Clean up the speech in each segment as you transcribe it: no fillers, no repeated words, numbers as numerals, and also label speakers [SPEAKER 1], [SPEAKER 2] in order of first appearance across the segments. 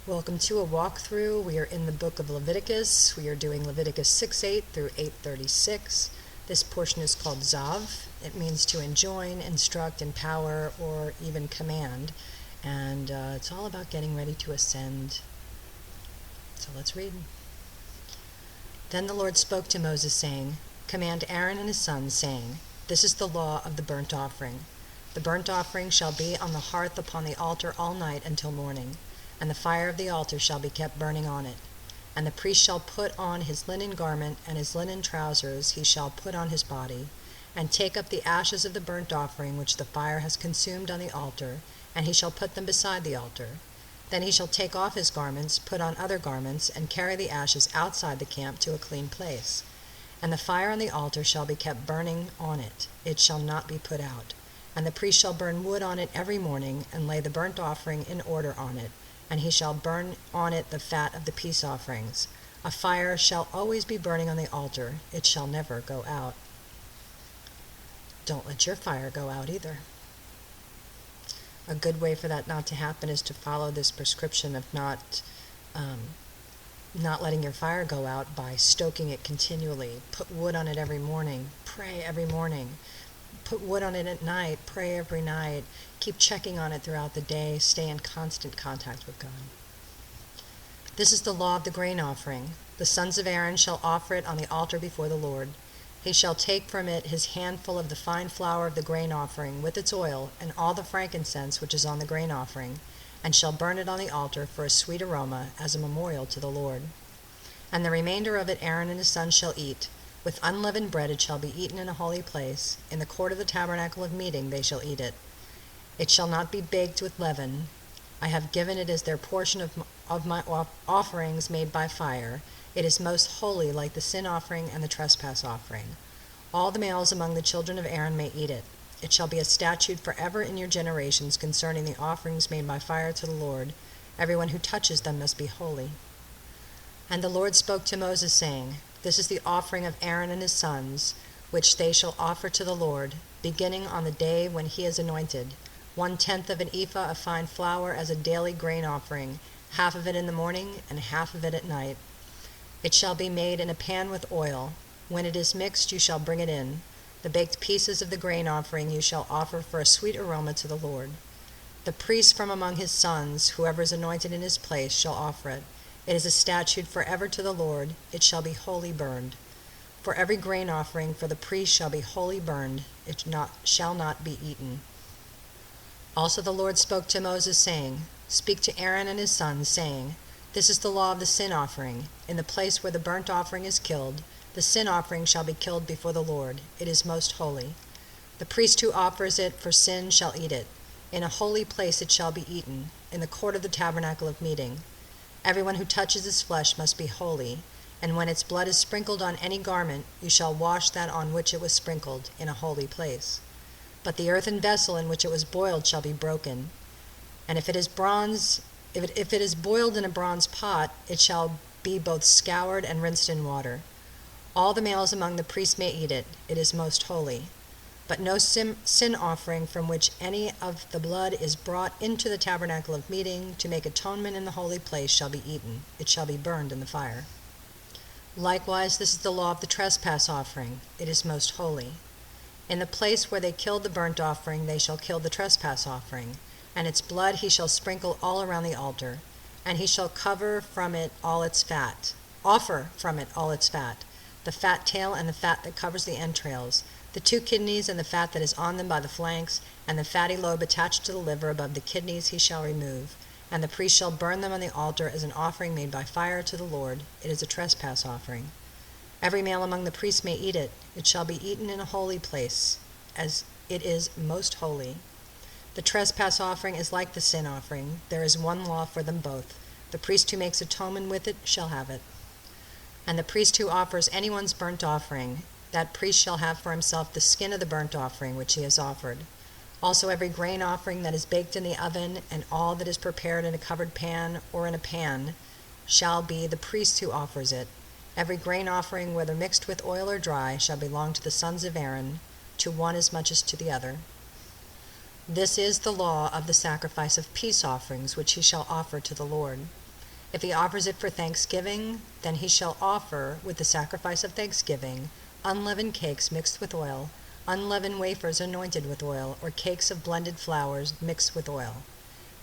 [SPEAKER 1] Welcome to a walkthrough. We are in the book of Leviticus. We are doing Leviticus 6:8 through 8:36. This portion is called Tzav. It means to enjoin, instruct, empower, or even command. And it's all about getting ready to ascend. So let's read. Then the Lord spoke to Moses, saying, Command Aaron and his sons, saying, This is the law of the burnt offering. The burnt offering shall be on the hearth upon the altar all night until morning, and the fire of the altar shall be kept burning on it. And the priest shall put on his linen garment, and his linen trousers he shall put on his body, and take up the ashes of the burnt offering which the fire has consumed on the altar, and he shall put them beside the altar. Then he shall take off his garments, put on other garments, and carry the ashes outside the camp to a clean place. And the fire on the altar shall be kept burning on it, it shall not be put out. And the priest shall burn wood on it every morning, and lay the burnt offering in order on it, and he shall burn on it the fat of the peace offerings. A fire shall always be burning on the altar, it shall never go out. Don't let your fire go out either. A good way for that not to happen is to follow this prescription of not letting your fire go out by stoking it continually. Put wood on it every morning, pray every morning. Put wood on it at night, pray every night. Keep checking on it throughout the day. Stay in constant contact with God. This is the law of the grain offering. The sons of Aaron shall offer it on the altar before the Lord. He shall take from it his handful of the fine flour of the grain offering with its oil, and all the frankincense which is on the grain offering, and shall burn it on the altar for a sweet aroma as a memorial to the Lord. And the remainder of it Aaron and his sons shall eat. With unleavened bread it shall be eaten in a holy place. In the court of the tabernacle of meeting they shall eat it. It shall not be baked with leaven. I have given it as their portion of my offerings made by fire. It is most holy, like the sin offering and the trespass offering. All the males among the children of Aaron may eat it. It shall be a statute forever in your generations concerning the offerings made by fire to the Lord. Everyone who touches them must be holy. And the Lord spoke to Moses, saying, This is the offering of Aaron and his sons, which they shall offer to the Lord, beginning on the day when he is anointed. 1/10 of an ephah of fine flour as a daily grain offering, half of it in the morning and half of it at night. It shall be made in a pan with oil. When it is mixed, you shall bring it in. The baked pieces of the grain offering you shall offer for a sweet aroma to the Lord. The priest from among his sons, whoever is anointed in his place, shall offer it. It is a statute forever to the Lord. It shall be wholly burned. For every grain offering for the priest shall be wholly burned. It shall not be eaten. Also the Lord spoke to Moses, saying, Speak to Aaron and his sons, saying, This is the law of the sin offering. In the place where the burnt offering is killed, the sin offering shall be killed before the Lord. It is most holy. The priest who offers it for sin shall eat it. In a holy place it shall be eaten, in the court of the tabernacle of meeting. Everyone who touches its flesh must be holy, and when its blood is sprinkled on any garment, you shall wash that on which it was sprinkled in a holy place. But the earthen vessel in which it was boiled shall be broken. And if it is boiled in a bronze pot, it shall be both scoured and rinsed in water. All the males among the priests may eat it. It is most holy. But no sin offering from which any of the blood is brought into the tabernacle of meeting to make atonement in the holy place shall be eaten. It shall be burned in the fire. Likewise, this is the law of the trespass offering. It is most holy. In the place where they killed the burnt offering, they shall kill the trespass offering, and its blood he shall sprinkle all around the altar, and he shall offer from it all its fat, the fat tail and the fat that covers the entrails, the 2 kidneys and the fat that is on them by the flanks, and the fatty lobe attached to the liver above the kidneys he shall remove. And the priest shall burn them on the altar as an offering made by fire to the Lord. It is a trespass offering. Every male among the priests may eat it. It shall be eaten in a holy place, as it is most holy. The trespass offering is like the sin offering. There is one law for them both. The priest who makes atonement with it shall have it. And the priest who offers anyone's burnt offering, that priest shall have for himself the skin of the burnt offering which he has offered. Also every grain offering that is baked in the oven, and all that is prepared in a covered pan or in a pan, shall be the priest who offers it. Every grain offering, whether mixed with oil or dry, shall belong to the sons of Aaron, to one as much as to the other. This is the law of the sacrifice of peace offerings, which he shall offer to the Lord. If he offers it for thanksgiving, then he shall offer, with the sacrifice of thanksgiving, unleavened cakes mixed with oil, unleavened wafers anointed with oil, or cakes of blended flours mixed with oil.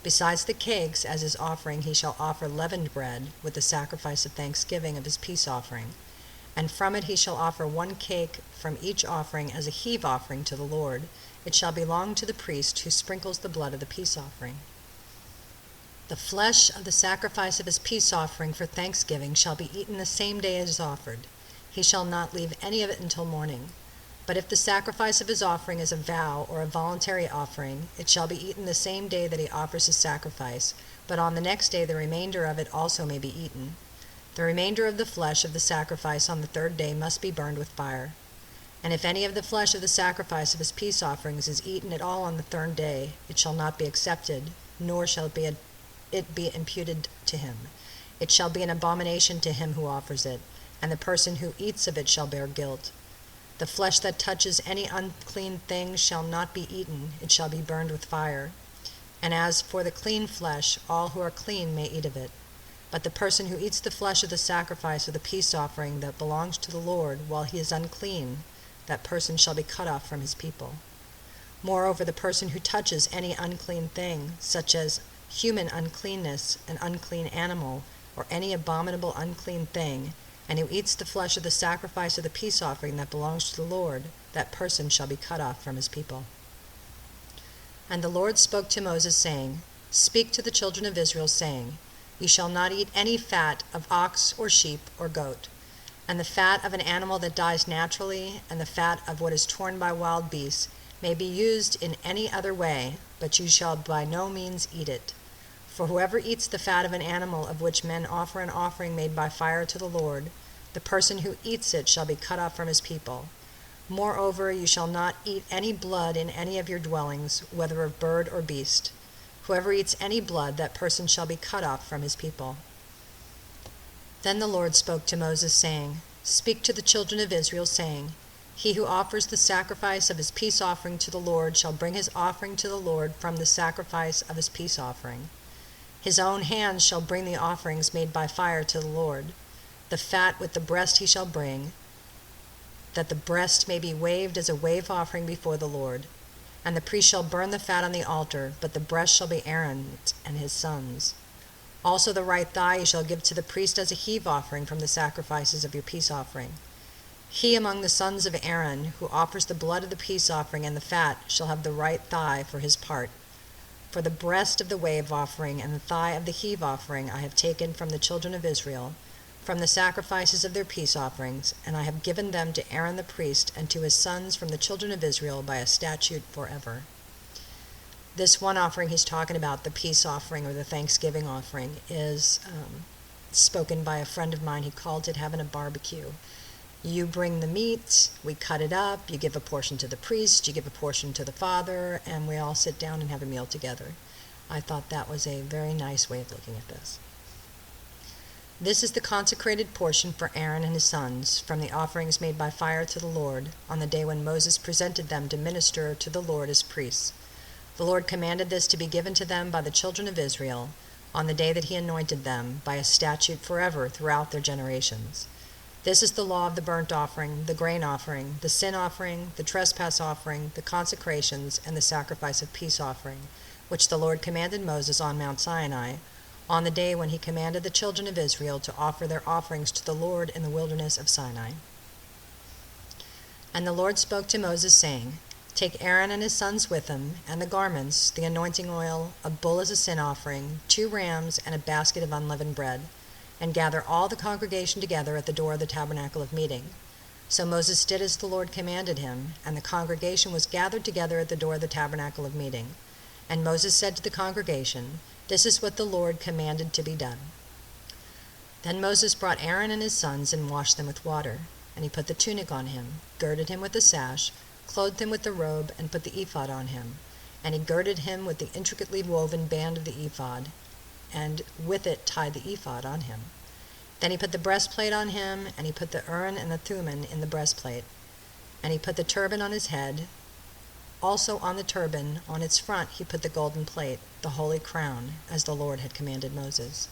[SPEAKER 1] Besides the cakes, as his offering, he shall offer leavened bread, with the sacrifice of thanksgiving of his peace offering. And from it he shall offer 1 cake from each offering as a heave offering to the Lord. It shall belong to the priest who sprinkles the blood of the peace offering. The flesh of the sacrifice of his peace offering for thanksgiving shall be eaten the same day it is offered. He shall not leave any of it until morning. But if the sacrifice of his offering is a vow or a voluntary offering, it shall be eaten the same day that he offers his sacrifice, but on the next day the remainder of it also may be eaten. The remainder of the flesh of the sacrifice on the 3rd day must be burned with fire. And if any of the flesh of the sacrifice of his peace offerings is eaten at all on the 3rd day, it shall not be accepted, nor shall it be imputed to him. It shall be an abomination to him who offers it, and the person who eats of it shall bear guilt. The flesh that touches any unclean thing shall not be eaten, it shall be burned with fire. And as for the clean flesh, all who are clean may eat of it. But the person who eats the flesh of the sacrifice of the peace offering that belongs to the Lord while he is unclean, that person shall be cut off from his people. Moreover, the person who touches any unclean thing, such as human uncleanness, an unclean animal, or any abominable unclean thing, and who eats the flesh of the sacrifice of the peace offering that belongs to the Lord, that person shall be cut off from his people. And the Lord spoke to Moses, saying, Speak to the children of Israel, saying, You shall not eat any fat of ox or sheep or goat, and the fat of an animal that dies naturally, and the fat of what is torn by wild beasts may be used in any other way, but you shall by no means eat it. For whoever eats the fat of an animal of which men offer an offering made by fire to the Lord, the person who eats it shall be cut off from his people. Moreover, you shall not eat any blood in any of your dwellings, whether of bird or beast. Whoever eats any blood, that person shall be cut off from his people. Then the Lord spoke to Moses, saying, Speak to the children of Israel, saying, He who offers the sacrifice of his peace offering to the Lord shall bring his offering to the Lord from the sacrifice of his peace offering. His own hands shall bring the offerings made by fire to the Lord. The fat with the breast he shall bring, that the breast may be waved as a wave offering before the Lord. And the priest shall burn the fat on the altar, but the breast shall be Aaron's and his sons'. Also the right thigh you shall give to the priest as a heave offering from the sacrifices of your peace offering. He among the sons of Aaron, who offers the blood of the peace offering and the fat, shall have the right thigh for his part. For the breast of the wave offering and the thigh of the heave offering I have taken from the children of Israel, from the sacrifices of their peace offerings, and I have given them to Aaron the priest and to his sons from the children of Israel by a statute forever. This one offering he's talking about, the peace offering or the thanksgiving offering, is spoken by a friend of mine. He called it having a barbecue. You bring the meat, we cut it up, you give a portion to the priest, you give a portion to the father, and we all sit down and have a meal together. I thought that was a very nice way of looking at this. This is the consecrated portion for Aaron and his sons from the offerings made by fire to the Lord on the day when Moses presented them to minister to the Lord as priests. The Lord commanded this to be given to them by the children of Israel on the day that he anointed them by a statute forever throughout their generations. This is the law of the burnt offering, the grain offering, the sin offering, the trespass offering, the consecrations, and the sacrifice of peace offering, which the Lord commanded Moses on Mount Sinai, on the day when he commanded the children of Israel to offer their offerings to the Lord in the wilderness of Sinai. And the Lord spoke to Moses, saying, Take Aaron and his sons with him, and the garments, the anointing oil, a bull as a sin offering, 2 rams, and a basket of unleavened bread, and gather all the congregation together at the door of the tabernacle of meeting. So Moses did as the Lord commanded him, and the congregation was gathered together at the door of the tabernacle of meeting. And Moses said to the congregation, This is what the Lord commanded to be done. Then Moses brought Aaron and his sons and washed them with water. And he put the tunic on him, girded him with the sash, clothed him with the robe, and put the ephod on him. And he girded him with the intricately woven band of the ephod, and with it tied the ephod on him. Then he put the breastplate on him, and he put the Urim and the Thummim in the breastplate. And he put the turban on his head. Also on the turban, on its front, he put the golden plate, the holy crown, as the Lord had commanded Moses.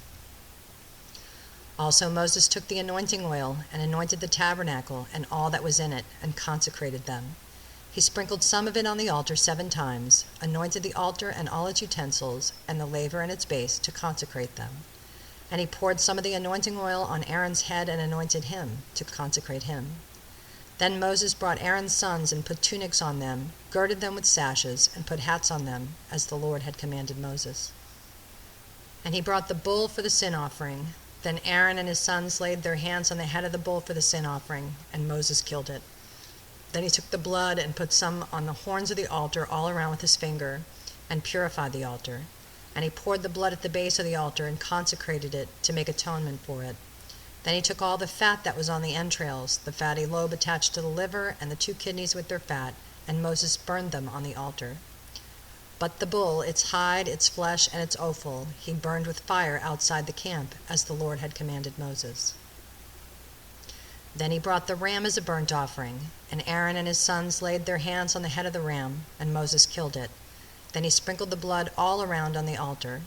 [SPEAKER 1] Also Moses took the anointing oil and anointed the tabernacle and all that was in it, and consecrated them. He sprinkled some of it on the altar 7 times, anointed the altar and all its utensils, and the laver and its base, to consecrate them. And he poured some of the anointing oil on Aaron's head and anointed him, to consecrate him. Then Moses brought Aaron's sons and put tunics on them, girded them with sashes, and put hats on them, as the Lord had commanded Moses. And he brought the bull for the sin offering. Then Aaron and his sons laid their hands on the head of the bull for the sin offering, and Moses killed it. Then he took the blood and put some on the horns of the altar all around with his finger, and purified the altar. And he poured the blood at the base of the altar and consecrated it to make atonement for it. Then he took all the fat that was on the entrails, the fatty lobe attached to the liver, and the 2 kidneys with their fat, and Moses burned them on the altar. But the bull, its hide, its flesh, and its offal, he burned with fire outside the camp, as the Lord had commanded Moses. Then he brought the ram as a burnt offering, and Aaron and his sons laid their hands on the head of the ram, and Moses killed it. Then he sprinkled the blood all around on the altar,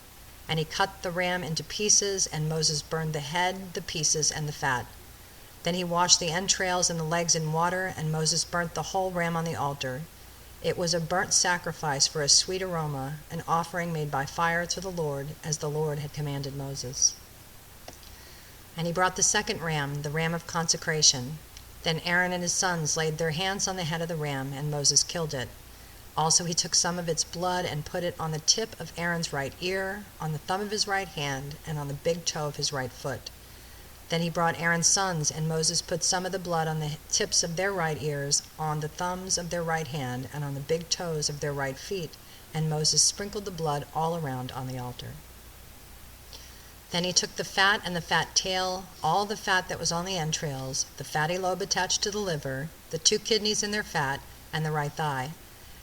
[SPEAKER 1] and he cut the ram into pieces, and Moses burned the head, the pieces, and the fat. Then he washed the entrails and the legs in water, and Moses burnt the whole ram on the altar. It was a burnt sacrifice for a sweet aroma, an offering made by fire to the Lord, as the Lord had commanded Moses. And he brought the second ram, the ram of consecration. Then Aaron and his sons laid their hands on the head of the ram, and Moses killed it. Also he took some of its blood and put it on the tip of Aaron's right ear, on the thumb of his right hand, and on the big toe of his right foot. Then he brought Aaron's sons, and Moses put some of the blood on the tips of their right ears, on the thumbs of their right hand, and on the big toes of their right feet, and Moses sprinkled the blood all around on the altar. Then he took the fat and the fat tail, all the fat that was on the entrails, the fatty lobe attached to the liver, the 2 kidneys in their fat, and the right thigh.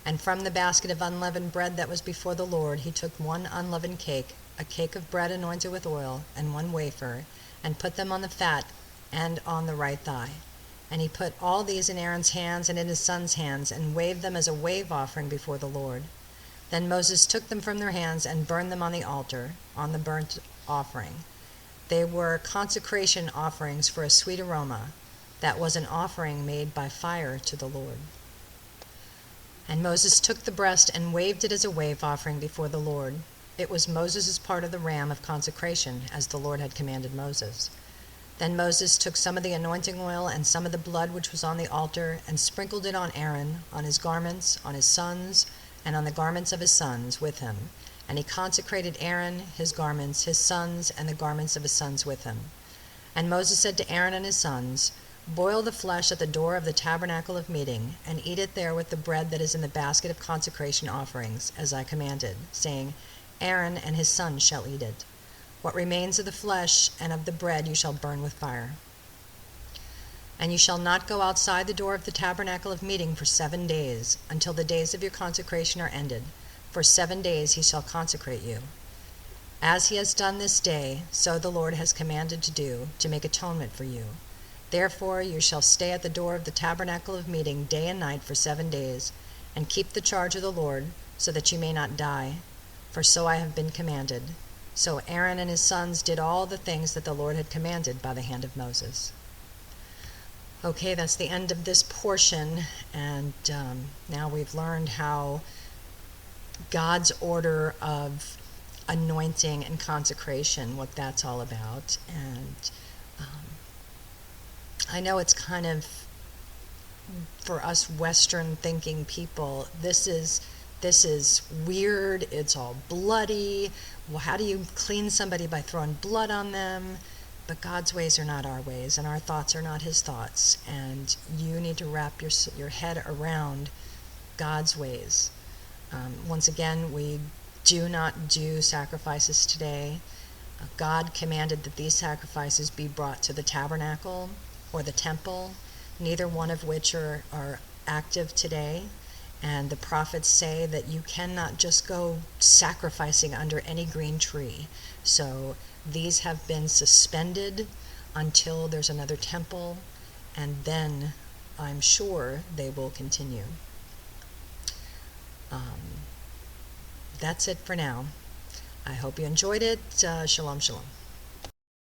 [SPEAKER 1] And from the basket of unleavened bread that was before the Lord, he took 1 unleavened cake, a cake of bread anointed with oil, and 1 wafer, and put them on the fat and on the right thigh. And he put all these in Aaron's hands and in his sons' hands, and waved them as a wave offering before the Lord. Then Moses took them from their hands and burned them on the altar, on the burnt offering. They were consecration offerings for a sweet aroma. That was an offering made by fire to the Lord. And Moses took the breast and waved it as a wave offering before the Lord. It was Moses' part of the ram of consecration, as the Lord had commanded Moses. Then Moses took some of the anointing oil and some of the blood which was on the altar, and sprinkled it on Aaron, on his garments, on his sons, and on the garments of his sons with him. And he consecrated Aaron, his garments, his sons, and the garments of his sons with him. And Moses said to Aaron and his sons, "Boil the flesh at the door of the tabernacle of meeting, and eat it there with the bread that is in the basket of consecration offerings, as I commanded, saying, Aaron and his sons shall eat it. What remains of the flesh and of the bread you shall burn with fire. And you shall not go outside the door of the tabernacle of meeting for 7 days, until the days of your consecration are ended. For 7 days he shall consecrate you. As he has done this day, so the Lord has commanded to do, to make atonement for you. Therefore you shall stay at the door of the tabernacle of meeting day and night for 7 days, and keep the charge of the Lord, so that you may not die. For so I have been commanded." So Aaron and his sons did all the things that the Lord had commanded by the hand of Moses. Okay, that's the end of this portion, and now we've learned how God's order of anointing and consecration, what that's all about. And I know it's kind of, for us Western thinking people, this is weird, it's all bloody. Well, how do you clean somebody by throwing blood on them? But God's ways are not our ways, and our thoughts are not his thoughts, and you need to wrap your head around God's ways. Once again, we do not do sacrifices today. God commanded that these sacrifices be brought to the tabernacle or the temple, neither one of which are active today. And the prophets say that you cannot just go sacrificing under any green tree. So these have been suspended until there's another temple, and then I'm sure they will continue. That's it for now. I hope you enjoyed it. Shalom, shalom.